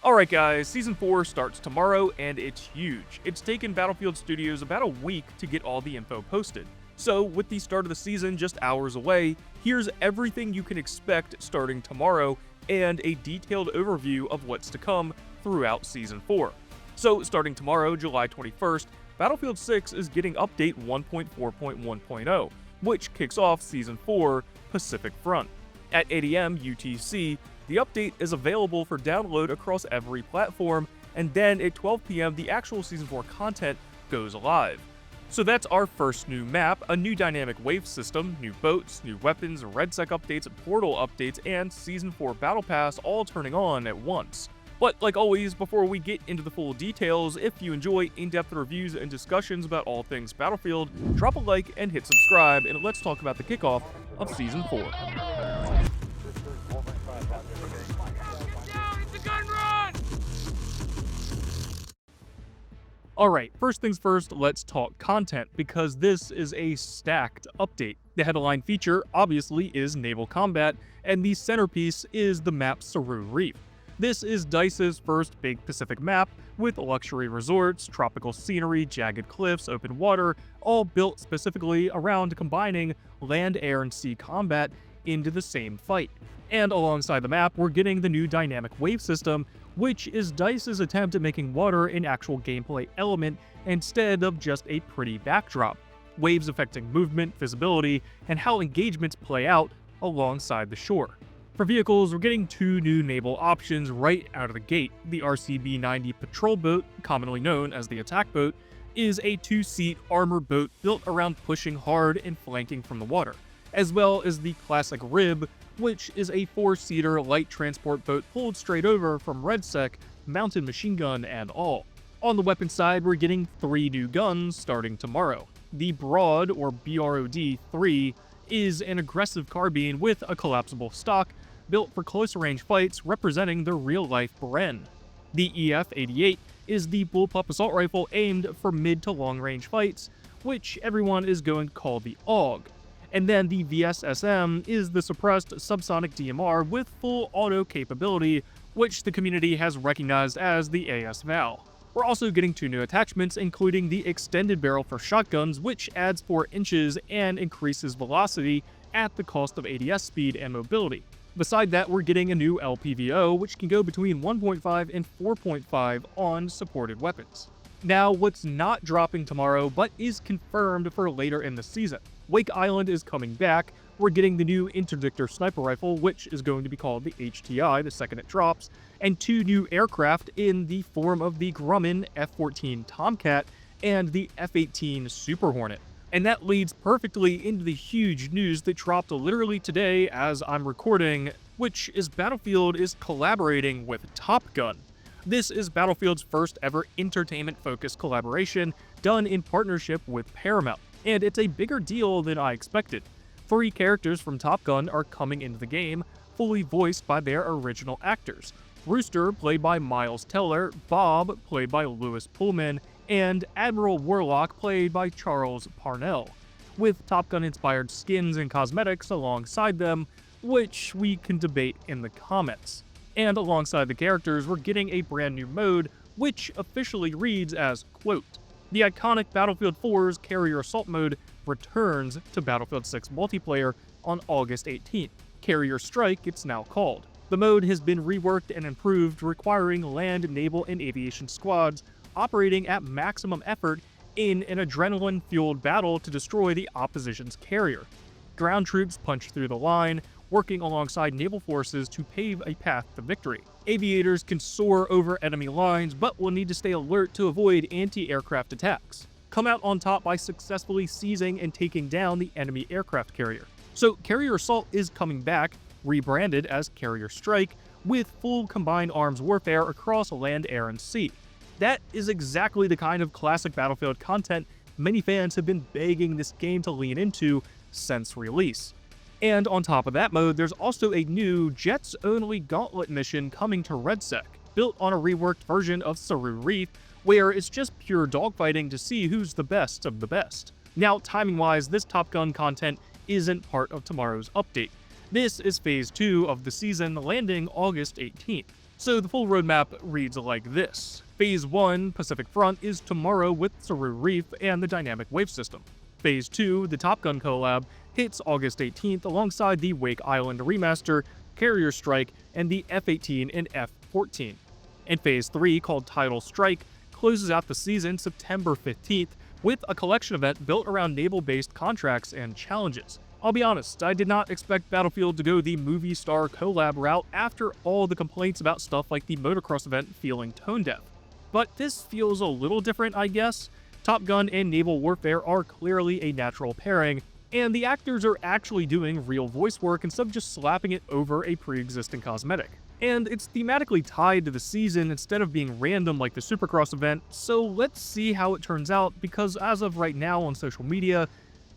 Alright guys, Season 4 starts tomorrow, and it's huge. It's taken Battlefield Studios about a week to get all the info posted. So, with the start of the season just hours away, here's everything you can expect starting tomorrow, and a detailed overview of what's to come throughout Season 4. So, starting tomorrow, July 21st, Battlefield 6 is getting update 1.4.1.0, which kicks off Season 4, Pacific Front. At 8 AM UTC, the update is available for download across every platform, and then at 12 PM the actual Season 4 content goes live. So that's our first new map, a new dynamic wave system, new boats, new weapons, RedSec updates, portal updates, and Season 4 Battle Pass all turning on at once. But like always, before we get into the full details, if you enjoy in-depth reviews and discussions about all things Battlefield, drop a like and hit subscribe, and let's talk about the kickoff of Season 4. Alright, first things first, let's talk content, because this is a stacked update. The headline feature, obviously, is Naval Combat, and the centerpiece is the map Tsuru Reef. This is DICE's first big Pacific map, with luxury resorts, tropical scenery, jagged cliffs, open water, all built specifically around combining land, air, and sea combat into the same fight. And alongside the map, we're getting the new dynamic wave system, which is DICE's attempt at making water an actual gameplay element instead of just a pretty backdrop. Waves affecting movement, visibility, and how engagements play out alongside the shore. For vehicles, we're getting two new naval options right out of the gate. The RCB-90 patrol boat, commonly known as the attack boat, is a two-seat armor boat built around pushing hard and flanking from the water, as well as the classic RIB, which is a four-seater light transport boat pulled straight over from RedSec, mounted machine gun and all. On the weapon side, we're getting three new guns starting tomorrow. The Broad, or BROD-3, is an aggressive carbine with a collapsible stock, built for closer range fights representing the real-life Bren. The EF-88 is the bullpup assault rifle aimed for mid to long-range fights, which everyone is going to call the AUG. And then the VSSM is the suppressed subsonic DMR with full auto capability, which the community has recognized as the AS-VAL. We're also getting two new attachments, including the extended barrel for shotguns, which adds 4 inches and increases velocity at the cost of ADS speed and mobility. Beside that, we're getting a new LPVO, which can go between 1.5 and 4.5 on supported weapons. Now, what's not dropping tomorrow, but is confirmed for later in the season. Wake Island is coming back. We're getting the new interdictor sniper rifle, which is going to be called the HTI the second it drops, and two new aircraft in the form of the Grumman F-14 Tomcat and the F-18 Super Hornet. And that leads perfectly into the huge news that dropped literally today as I'm recording, which is Battlefield is collaborating with Top Gun. This is Battlefield's first ever entertainment-focused collaboration done in partnership with Paramount, and it's a bigger deal than I expected. 3 characters from Top Gun are coming into the game, fully voiced by their original actors. Rooster, played by Miles Teller, Bob, played by Lewis Pullman, and Admiral Warlock, played by Charles Parnell, with Top Gun-inspired skins and cosmetics alongside them, which we can debate in the comments. And alongside the characters, we're getting a brand new mode, which officially reads as, quote, "The iconic Battlefield 4's Carrier Assault mode returns to Battlefield 6 multiplayer on August 18th. Carrier Strike, it's now called. The mode has been reworked and improved, requiring land, naval, and aviation squads operating at maximum effort in an adrenaline-fueled battle to destroy the opposition's carrier. Ground troops punch through the line, working alongside naval forces to pave a path to victory. Aviators can soar over enemy lines, but will need to stay alert to avoid anti-aircraft attacks. Come out on top by successfully seizing and taking down the enemy aircraft carrier." So Carrier Assault is coming back, rebranded as Carrier Strike, with full combined arms warfare across land, air, and sea. That is exactly the kind of classic Battlefield content many fans have been begging this game to lean into since release. And on top of that mode, there's also a new Jets-only Gauntlet mission coming to RedSec, built on a reworked version of Tsuru Reef, where it's just pure dogfighting to see who's the best of the best. Now, timing-wise, this Top Gun content isn't part of tomorrow's update. This is Phase 2 of the season, landing August 18th. So the full roadmap reads like this. Phase 1, Pacific Front, is tomorrow with Tsuru Reef and the Dynamic Wave System. Phase 2, the Top Gun collab, hits August 18th alongside the Wake Island remaster, Carrier Strike, and the F-18 and F-14. And Phase 3, called Tidal Strike, closes out the season September 15th with a collection event built around naval-based contracts and challenges. I'll be honest, I did not expect Battlefield to go the movie star collab route after all the complaints about stuff like the motocross event feeling tone-deaf. But this feels a little different, I guess. Top Gun and naval warfare are clearly a natural pairing, and the actors are actually doing real voice work instead of just slapping it over a pre-existing cosmetic. And it's thematically tied to the season instead of being random like the Supercross event, so let's see how it turns out, because as of right now on social media,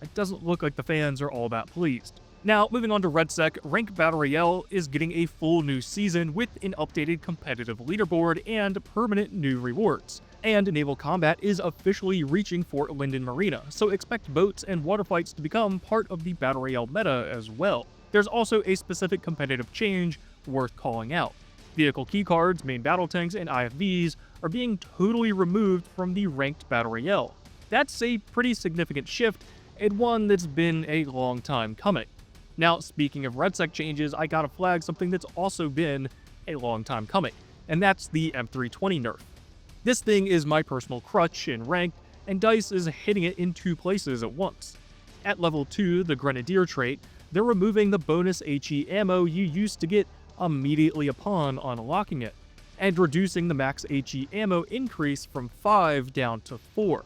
it doesn't look like the fans are all that pleased. Now, moving on to RedSec, Rank Battle Royale is getting a full new season with an updated competitive leaderboard and permanent new rewards. And Naval Combat is officially reaching Fort Linden Marina, so expect boats and water fights to become part of the Battle Royale meta as well. There's also a specific competitive change worth calling out. Vehicle keycards, main battle tanks, and IFVs are being totally removed from the Ranked Battle Royale. That's a pretty significant shift, and one that's been a long time coming. Now, speaking of RedSec changes, I gotta flag something that's also been a long time coming, and that's the M320 nerf. This thing is my personal crutch in Ranked, and DICE is hitting it in two places at once. At level 2, the Grenadier trait, they're removing the bonus HE ammo you used to get immediately upon unlocking it, and reducing the max HE ammo increase from 5 down to 4.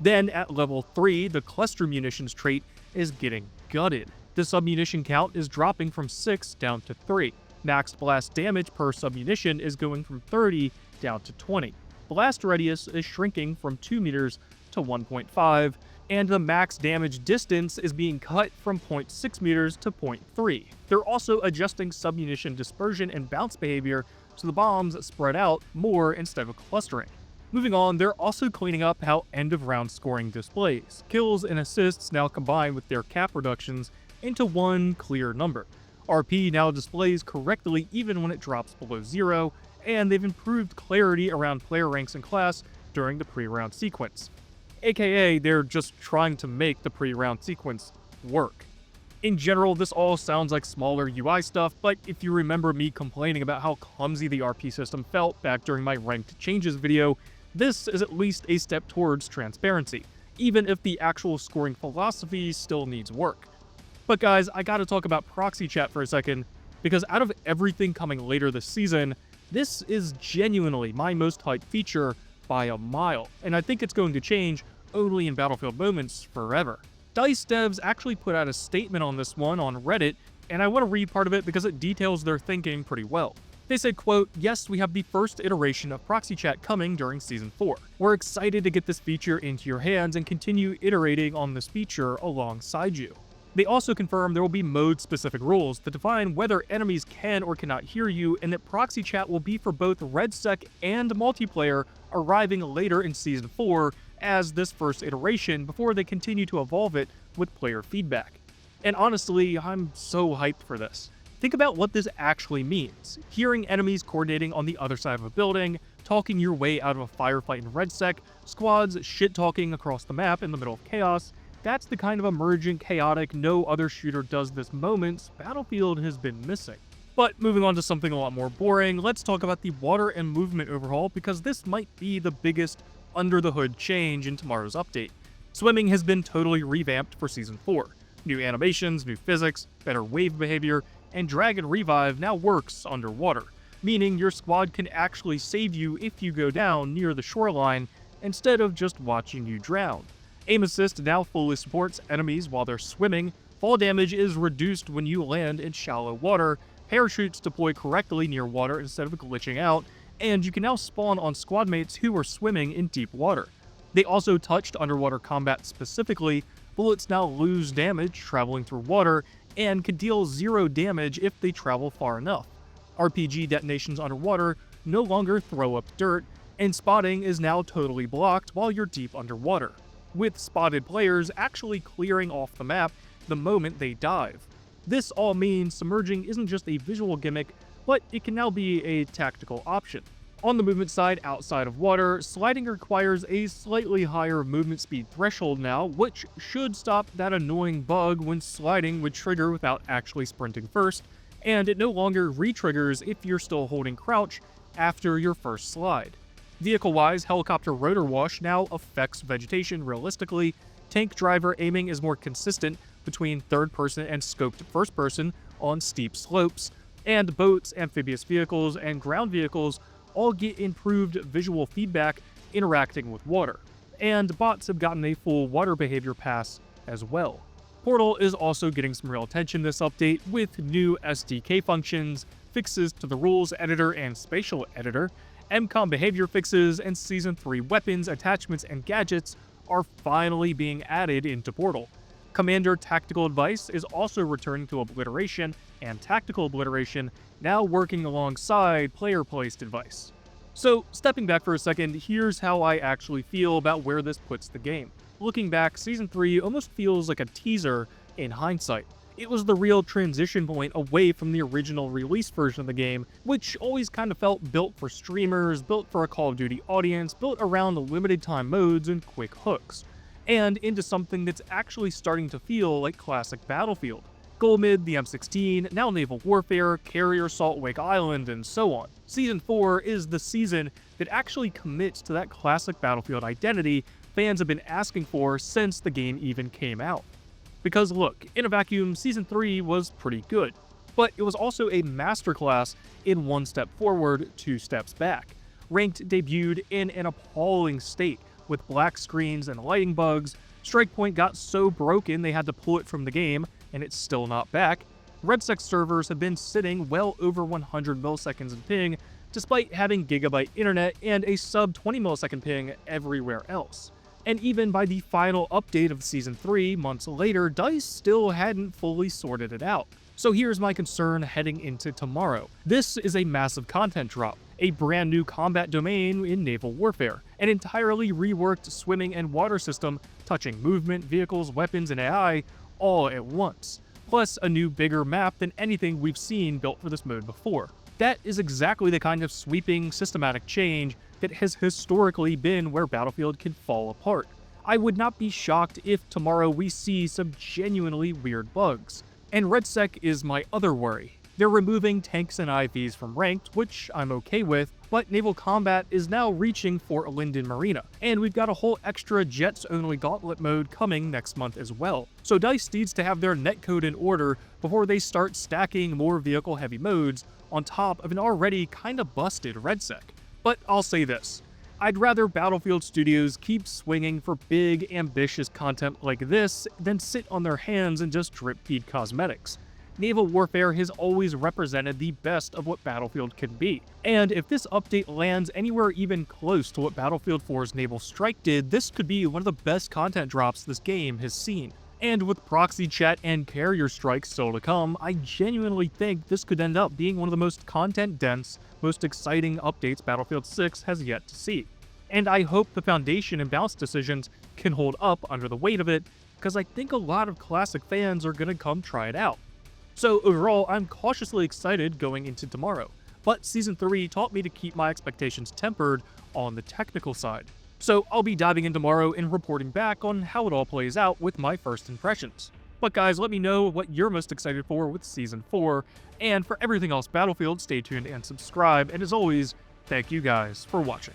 Then at level 3, the Cluster Munitions trait is getting gutted. The submunition count is dropping from 6 down to 3. Max blast damage per submunition is going from 30 down to 20. Blast radius is shrinking from 2 meters to 1.5, and the max damage distance is being cut from 0.6 meters to 0.3. They're also adjusting submunition dispersion and bounce behavior so the bombs spread out more instead of clustering. Moving on, they're also cleaning up how end-of-round scoring displays. Kills and assists now combine with their cap reductions into one clear number. RP now displays correctly even when it drops below 0, and they've improved clarity around player ranks and class during the pre-round sequence. AKA, they're just trying to make the pre-round sequence work. In general, this all sounds like smaller UI stuff, but if you remember me complaining about how clumsy the RP system felt back during my Ranked Changes video, this is at least a step towards transparency, even if the actual scoring philosophy still needs work. But guys, I gotta talk about ProxyChat for a second, because out of everything coming later this season, this is genuinely my most hyped feature by a mile, and I think it's going to change only in Battlefield moments forever. DICE devs actually put out a statement on this one on Reddit, and I want to read part of it because it details their thinking pretty well. They said, quote, "Yes, we have the first iteration of ProxyChat coming during Season 4. We're excited to get this feature into your hands and continue iterating on this feature alongside you." They also confirmed there will be mode-specific rules that define whether enemies can or cannot hear you, and that ProxyChat will be for both RedSec and multiplayer, arriving later in Season 4 as this first iteration before they continue to evolve it with player feedback. And honestly, I'm so hyped for this. Think about what this actually means. Hearing enemies coordinating on the other side of a building, talking your way out of a firefight in RedSec, squads shit-talking across the map in the middle of chaos. That's the kind of emergent, chaotic, no other shooter does this moments Battlefield has been missing. But moving on to something a lot more boring, let's talk about the water and movement overhaul, because this might be the biggest under-the-hood change in tomorrow's update. Swimming has been totally revamped for Season 4. New animations, new physics, better wave behavior, and Dragon Revive now works underwater, meaning your squad can actually save you if you go down near the shoreline instead of just watching you drown. Aim Assist now fully supports enemies while they're swimming, fall damage is reduced when you land in shallow water, parachutes deploy correctly near water instead of glitching out, and you can now spawn on squad mates who are swimming in deep water. They also touched underwater combat specifically. Bullets now lose damage traveling through water, and can deal 0 damage if they travel far enough. RPG detonations underwater no longer throw up dirt, and spotting is now totally blocked while you're deep underwater, with spotted players actually clearing off the map the moment they dive. This all means submerging isn't just a visual gimmick, but it can now be a tactical option. On the movement side, outside of water, sliding requires a slightly higher movement speed threshold now, which should stop that annoying bug when sliding would trigger without actually sprinting first, and it no longer re-triggers if you're still holding crouch after your first slide. Vehicle-wise, helicopter rotor wash now affects vegetation realistically, tank driver aiming is more consistent between third-person and scoped first-person on steep slopes, and boats, amphibious vehicles, and ground vehicles all get improved visual feedback interacting with water, and bots have gotten a full water behavior pass as well. Portal is also getting some real attention this update with new SDK functions, fixes to the rules editor and spatial editor, MCOM behavior fixes, and Season 3 weapons, attachments, and gadgets are finally being added into Portal. Commander Tactical Advice is also returning to Obliteration, and Tactical Obliteration now working alongside player-placed advice. So, stepping back for a second, here's how I actually feel about where this puts the game. Looking back, Season 3 almost feels like a teaser in hindsight. It was the real transition point away from the original release version of the game, which always kind of felt built for streamers, built for a Call of Duty audience, built around limited time modes and quick hooks, and into something that's actually starting to feel like classic Battlefield. Goldmid, the M16, now Naval Warfare, Carrier, Salt Lake Island, and so on. Season 4 is the season that actually commits to that classic Battlefield identity fans have been asking for since the game even came out. Because look, in a vacuum, Season 3 was pretty good, but it was also a masterclass in one step forward, two steps back. Ranked debuted in an appalling state, with black screens and lighting bugs. Strike Point got so broken they had to pull it from the game, and it's still not back. RedSec servers have been sitting well over 100 milliseconds in ping, despite having gigabyte internet and a sub 20 millisecond ping everywhere else. And even by the final update of Season 3 months later, DICE still hadn't fully sorted it out. So here's my concern heading into tomorrow. This is a massive content drop, a brand new combat domain in naval warfare, an entirely reworked swimming and water system touching movement, vehicles, weapons, and AI all at once, plus a new bigger map than anything we've seen built for this mode before. That is exactly the kind of sweeping, systematic change that has historically been where Battlefield can fall apart. I would not be shocked if tomorrow we see some genuinely weird bugs. And RedSec is my other worry. They're removing tanks and IVs from ranked, which I'm okay with, but Naval Combat is now reaching Fort Linden Marina, and we've got a whole extra jets-only gauntlet mode coming next month as well. So DICE needs to have their netcode in order before they start stacking more vehicle-heavy modes on top of an already kinda busted RedSec. But I'll say this, I'd rather Battlefield Studios keep swinging for big, ambitious content like this than sit on their hands and just drip-feed cosmetics. Naval Warfare has always represented the best of what Battlefield can be, and if this update lands anywhere even close to what Battlefield 4's Naval Strike did, this could be one of the best content drops this game has seen. And with ProxyChat and Carrier Strike still to come, I genuinely think this could end up being one of the most content-dense, most exciting updates Battlefield 6 has yet to see. And I hope the Foundation and bounce decisions can hold up under the weight of it, because I think a lot of classic fans are going to come try it out. So overall, I'm cautiously excited going into tomorrow, but Season 3 taught me to keep my expectations tempered on the technical side. So I'll be diving in tomorrow and reporting back on how it all plays out with my first impressions. But guys, let me know what you're most excited for with Season 4, and for everything else Battlefield, stay tuned and subscribe, and as always, thank you guys for watching.